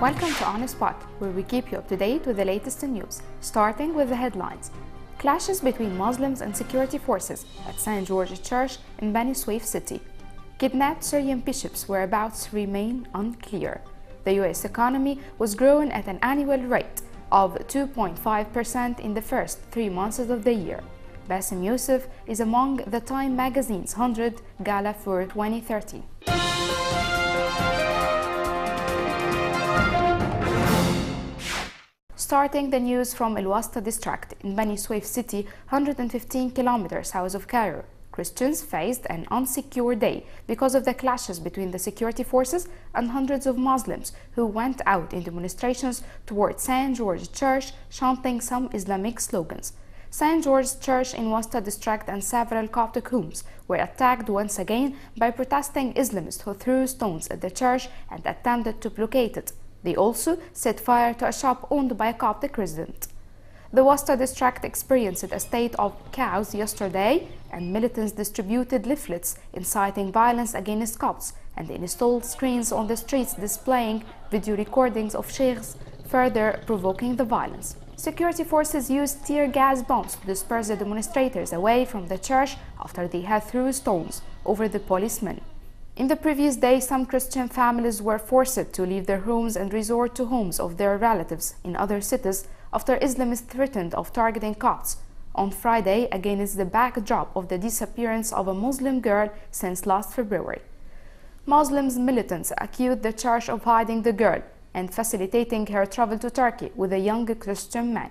Welcome to On Spot, where we keep you up to date with the latest in news, starting with the headlines. Clashes between Muslims and security forces at St. George Church in Bani Suef City. Kidnapped Syrian bishops' whereabouts remain unclear. The U.S. economy was growing at an annual rate of 2.5% in the first 3 months of the year. Bassem Youssef is among the Time magazine's 100 Gala for 2030. Starting the news from El Wasta district in Bani Suef City, 115 kilometers south of Cairo. Christians faced an unsecure day because of the clashes between the security forces and hundreds of Muslims who went out in demonstrations towards St. George Church chanting some Islamic slogans. St. George Church in Wasta district and several Coptic homes were attacked once again by protesting Islamists who threw stones at the church and attempted to blockade it. They also set fire to a shop owned by a Coptic resident. The Wasta district experienced a state of chaos yesterday, and militants distributed leaflets inciting violence against Copts and installed screens on the streets displaying video recordings of sheikhs, further provoking the violence. Security forces used tear gas bombs to disperse the demonstrators away from the church after they had threw stones over the policemen. In the previous day, some Christian families were forced to leave their homes and resort to homes of their relatives in other cities after Islamists threatened of targeting Copts on Friday against the backdrop of the disappearance of a Muslim girl since last February. Muslims militants accused the church of hiding the girl and facilitating her travel to Turkey with a young Christian man.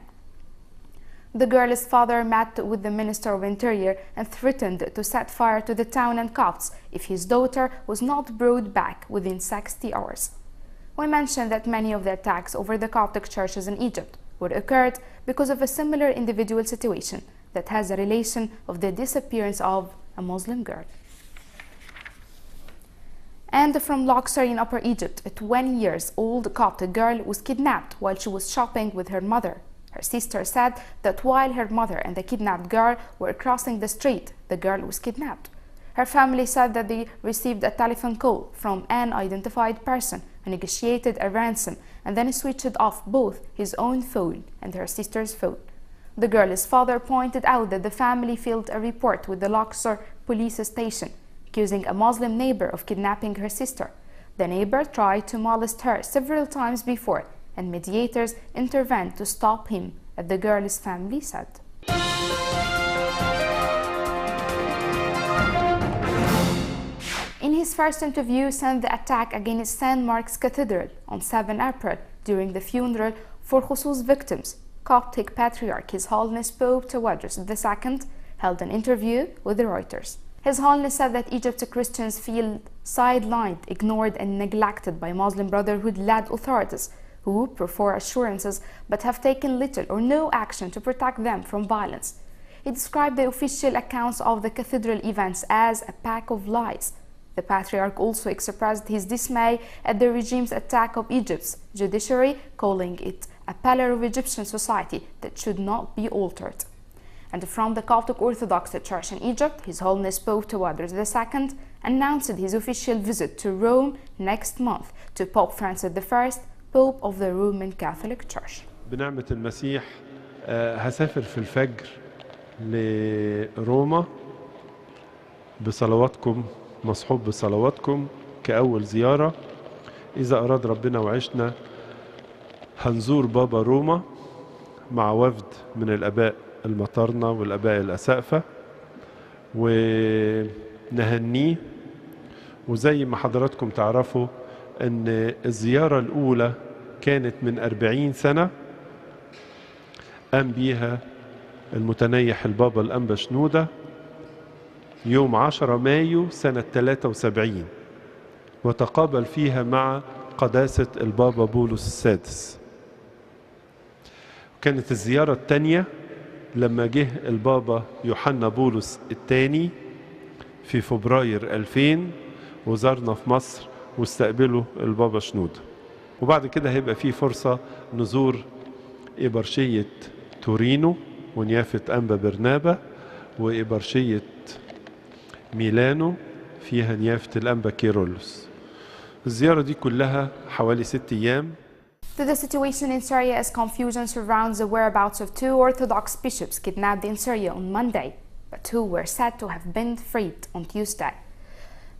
The girl's father met with the Minister of Interior and threatened to set fire to the town and Copts if his daughter was not brought back within 60 hours. We mentioned that many of the attacks over the Coptic churches in Egypt were occurred because of a similar individual situation that has a relation of the disappearance of a Muslim girl. And from Luxor in Upper Egypt, a 20-year-old Coptic girl was kidnapped while she was shopping with her mother. Her sister said that while her mother and the kidnapped girl were crossing the street, the girl was kidnapped. Her family said that they received a telephone call from an unidentified person who negotiated a ransom and then switched off both his own phone and her sister's phone. The girl's father pointed out that the family filed a report with the Luxor police station, accusing a Muslim neighbor of kidnapping her sister. The neighbor tried to molest her several times before, and mediators intervened to stop him, as the girl's family said. In his first interview since the attack against St. Mark's Cathedral on 7 April during the funeral for Khusus victims, Coptic Patriarch His Holiness Pope Tawadros II held an interview with the Reuters. His Holiness said that Egypt's Christians feel sidelined, ignored and neglected by Muslim Brotherhood-led authorities who prefer assurances but have taken little or no action to protect them from violence. He described the official accounts of the cathedral events as a pack of lies. The Patriarch also expressed his dismay at the regime's attack of Egypt's judiciary, calling it a pillar of Egyptian society that should not be altered. And from the Coptic Orthodox Church in Egypt, His Holiness Pope Tawadros II announced his official visit to Rome next month to Pope Francis I, Pope of the Roman Catholic Church. بنعمة المسيح هسافر في الفجر لروما بصلواتكم، مصحوب بصلواتكم كأول زيارة. إذا أراد ربنا وعشنا هنزور بابا روما مع وفد من الآباء المطارنة والآباء الأسقفة ونهنيه. وزي ما حضراتكم تعرفوا أن الزيارة الأولى كانت من 40 سنة قام بيها المتنيح البابا الأنبا شنودة يوم 10 مايو سنة 73، وتقابل فيها مع قداسة البابا بولس السادس. كانت الزيارة الثانية لما جه البابا يوحنا بولس الثاني في فبراير 2000 وزارنا في مصر واستقبلوا البابا شنودة. وبعد كده هيبقى فيه فرصة نزور إبرشية تورينو ونيافة أنبا برنابا وإبرشية ميلانو فيها نيافة الأنبا كيرولوس. الزيارة دي كلها حوالي 6 أيام. To the situation in Syria as confusion surrounds the whereabouts of two Orthodox bishops kidnapped in Syria on Monday, but who were said to have been freed on Tuesday.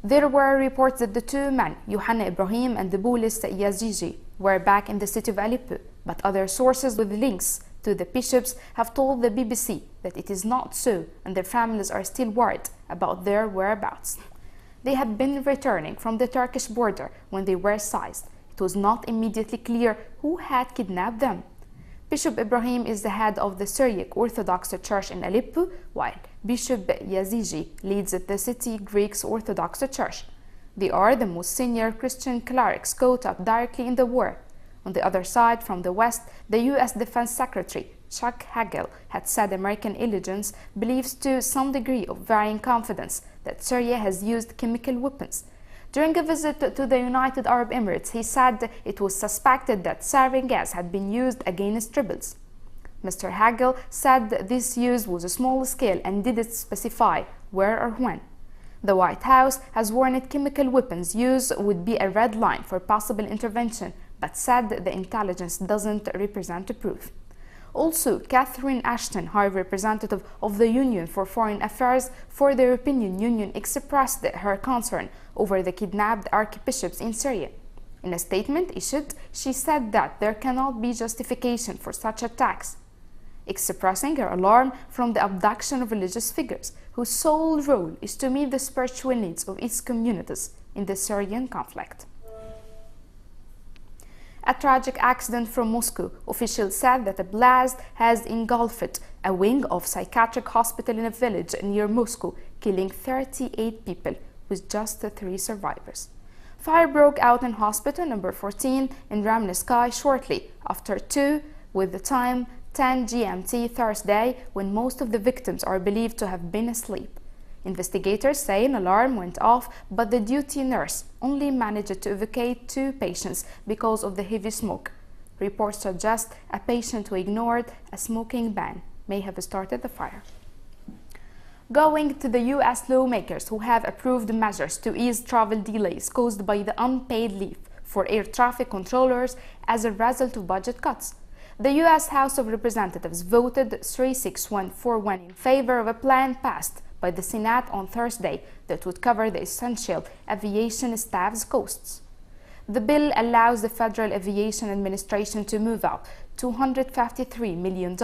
There were reports that the two men, Yohanna Ibrahim and Boulis Yazigi, were back in the city of Aleppo, but other sources with links to the bishops have told the BBC that it is not so and their families are still worried about their whereabouts. They had been returning from the Turkish border when they were seized. It was not immediately clear who had kidnapped them. Bishop Ibrahim is the head of the Syriac Orthodox Church in Aleppo, while Bishop Yazigi leads the city Greek Orthodox Church. They are the most senior Christian clerics caught up directly in the war. On the other side, from the West, the U.S. Defense Secretary Chuck Hagel had said American intelligence believes to some degree of varying confidence that Syria has used chemical weapons. During a visit to the United Arab Emirates, he said it was suspected that sarin gas had been used against rebels. Mr. Hagel said this use was a small scale and didn't specify where or when. The White House has warned chemical weapons use would be a red line for possible intervention, but said the intelligence doesn't represent proof. Also, Catherine Ashton, High Representative of the Union for Foreign Affairs for the European Union, expressed her concern over the kidnapped archbishops in Syria. In a statement issued, she said that there cannot be justification for such attacks, expressing her alarm from the abduction of religious figures whose sole role is to meet the spiritual needs of its communities in the Syrian conflict. A tragic accident from Moscow. Officials said that a blast has engulfed a wing of psychiatric hospital in a village near Moscow, killing 38 people, with just 3 survivors. Fire broke out in hospital number 14 in Ramneskaya shortly after 2 with the time 10 GMT Thursday, when most of the victims are believed to have been asleep. Investigators say an alarm went off, but the duty nurse only managed to evacuate 2 patients because of the heavy smoke. Reports suggest a patient who ignored a smoking ban may have started the fire. Going to the U.S. lawmakers who have approved measures to ease travel delays caused by the unpaid leave for air traffic controllers as a result of budget cuts. The U.S. House of Representatives voted 36141 in favor of a plan passed by the Senate on Thursday that would cover the essential aviation staff's costs. The bill allows the Federal Aviation Administration to move out $253 million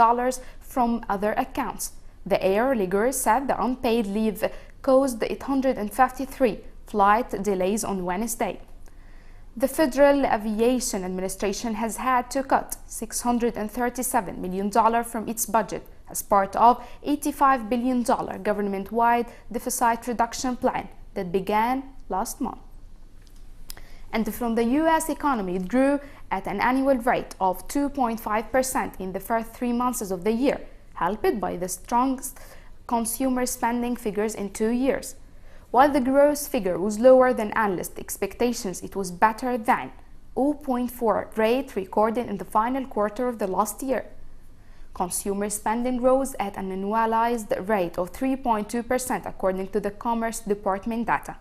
from other accounts. The air leaguer said the unpaid leave caused 853 flight delays on Wednesday. The Federal Aviation Administration has had to cut $637 million from its budget as part of $85 billion government-wide deficit reduction plan that began last month. And from the U.S. economy, it grew at an annual rate of 2.5% in the first 3 months of the year, helped by the strongest consumer spending figures in 2 years. While the growth figure was lower than analyst expectations, it was better than 0.4 rate recorded in the final quarter of the last year. Consumer spending rose at an annualized rate of 3.2% according to the Commerce Department data.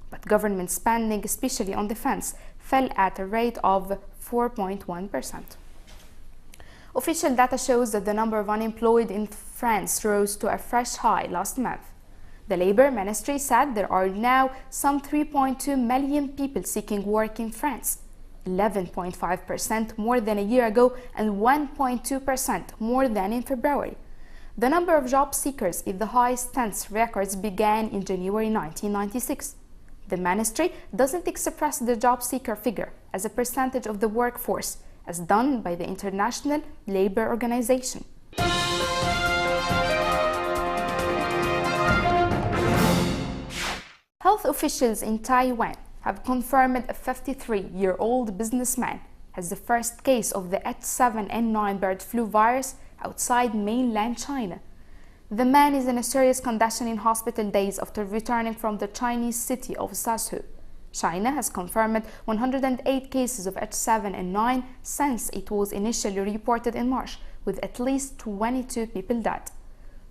But government spending, especially on defense, fell at a rate of 4.1%. Official data shows that the number of unemployed in France rose to a fresh high last month. The Labor Ministry said there are now some 3.2 million people seeking work in France, 11.5% more than a year ago and 1.2% more than in February. The number of job seekers is the highest since records began in January 1996. The ministry doesn't express the job seeker figure as a percentage of the workforce, as done by the International Labour Organization. Health officials in Taiwan have confirmed a 53-year-old businessman has the first case of the H7N9 bird flu virus outside mainland China. The man is in a serious condition in hospital days after returning from the Chinese city of Suzhou. China has confirmed 108 cases of H7N9 since it was initially reported in March, with at least 22 people dead.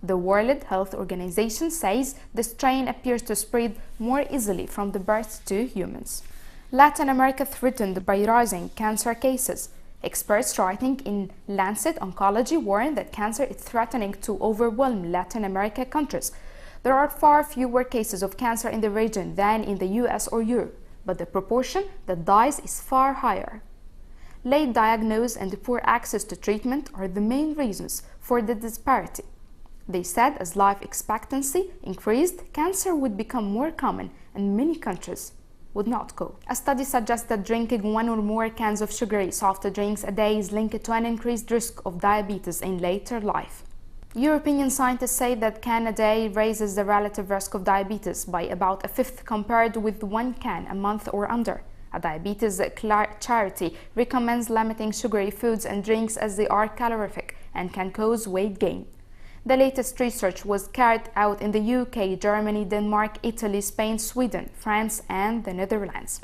The World Health Organization says the strain appears to spread more easily from the birds to humans. Latin America threatened by rising cancer cases. Experts writing in Lancet Oncology warn that cancer is threatening to overwhelm Latin American countries. There are far fewer cases of cancer in the region than in the US or Europe, but the proportion that dies is far higher. Late diagnosis and poor access to treatment are the main reasons for the disparity. They said as life expectancy increased, cancer would become more common and many countries would not cope. A study suggests that drinking 1 or more cans of sugary soft drinks a day is linked to an increased risk of diabetes in later life. European scientists say that can a day raises the relative risk of diabetes by about a fifth compared with 1 can a month or under. A diabetes charity recommends limiting sugary foods and drinks as they are calorific and can cause weight gain. The latest research was carried out in the UK, Germany, Denmark, Italy, Spain, Sweden, France, and the Netherlands.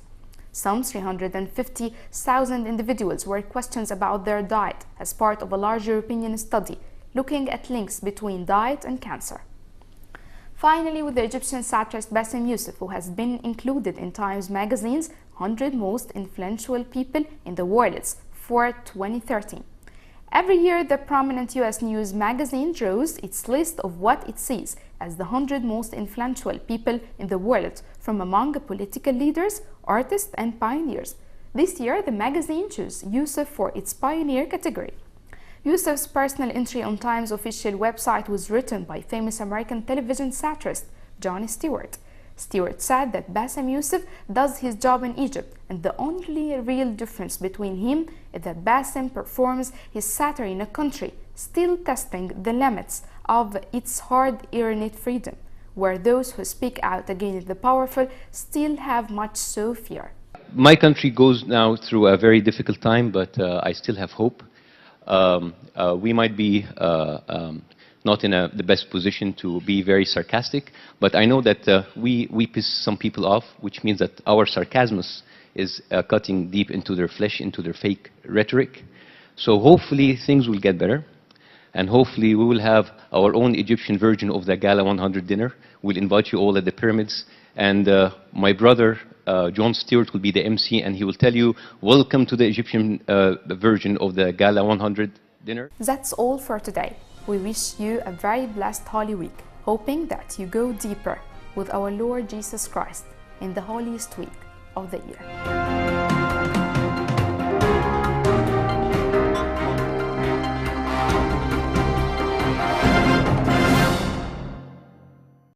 Some 350,000 individuals were questioned about their diet as part of a large European study looking at links between diet and cancer. Finally, with the Egyptian satirist Bassem Youssef, who has been included in Times Magazine's 100 Most Influential People in the World for 2013. Every year, the prominent U.S. news magazine draws its list of what it sees as the 100 most influential people in the world from among political leaders, artists, and pioneers. This year, the magazine chose Youssef for its pioneer category. Youssef's personal entry on Time's official website was written by famous American television satirist Jon Stewart. Stewart said that Bassem Youssef does his job in Egypt, and the only real difference between him is that Bassem performs his satire in a country still testing the limits of its hard-earned freedom, where those who speak out against the powerful still have much to fear. My country goes now through a very difficult time, but I still have hope. We might be not in the best position to be very sarcastic, but I know that we piss some people off, which means that our sarcasm is cutting deep into their flesh, into their fake rhetoric. So hopefully things will get better, and hopefully we will have our own Egyptian version of the Gala 100 dinner. We'll invite you all at the pyramids, and my brother Jon Stewart will be the MC, and he will tell you, welcome to the Egyptian version of the Gala 100 dinner. That's all for today. We wish you a very blessed Holy Week, hoping that you go deeper with our Lord Jesus Christ in the holiest week of the year.